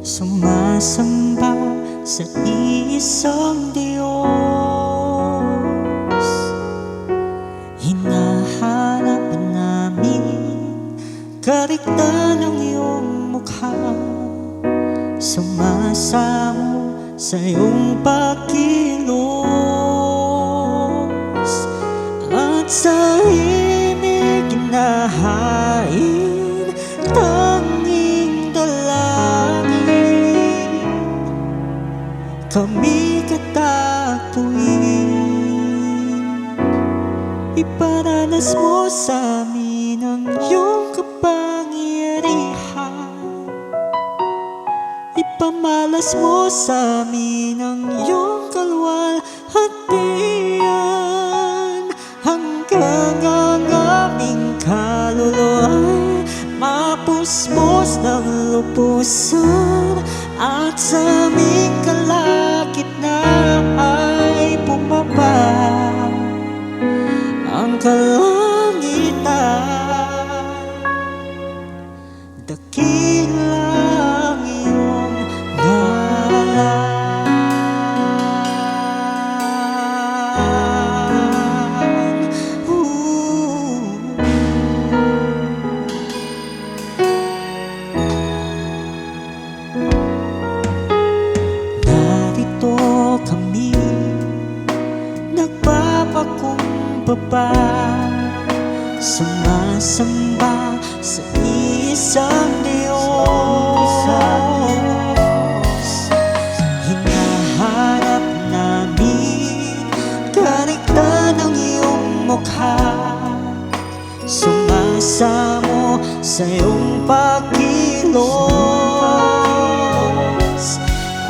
Sumasamba sa iisang Diyos. Hinahanap namin kariktan ng iyong mukha. Sumasamo sa iyong pagkilos, at sa himig ginahain tanging dalangin. Kami katagpuin, iparanas mo sa amin ang iyong kapangyarihan. Ipamalas mo sa amin ang iyong kalwalhatian, hanggang ang aming kaluluwa'y mapuspos ng lubusan, at sa aming kalagitnaan ay bumaba ang kalangitan. Dakila ang iyong ngalan. Narito kami, nagpapakumbaba, sumasamba sa isang Diyos. Hinahanap namin kariktan ng iyong mukha. Sumasamo sa iyong pagkilos,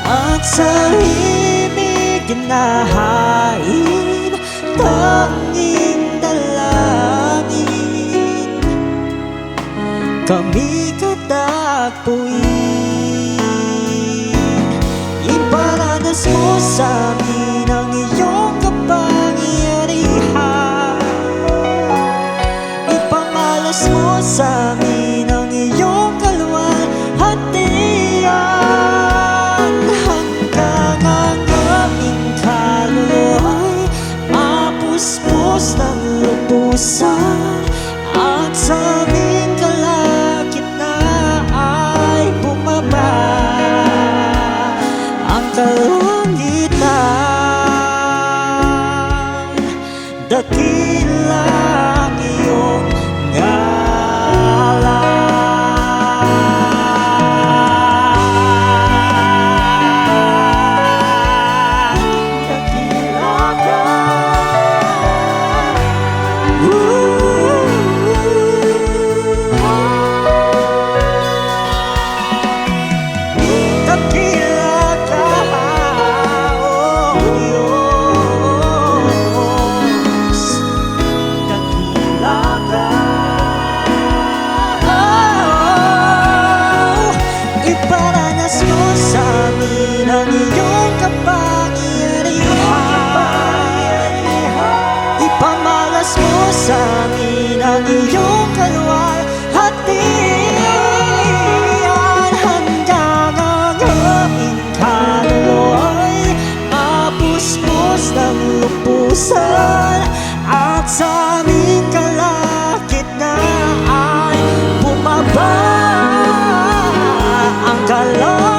at sa himig ginahain tanging dalangin. Kami katagpuin, iparanas mo sa amin ang iyong kapangyarihan. Ipamalas mo sa amin ang iyong kalwalhatian, hanggang ang aming kaluluwa'y mapuspos ng lubusan, at sa aming kalagitnaan ay bumaba ang kalangitan. Dakila ang iyong ngalan. Dakila ka. Dakila ka, oh Diyos. Dakila ka. Iparanas mo sa amin ang iyong kapangyarihan. Ipamalas mo sa amin ang iyong kalwalhatian, hanggang ang aming kaluluwa'y mapuspos ng lubusan, at sa aming kalagitnaan ay bumaba ang kalangitan.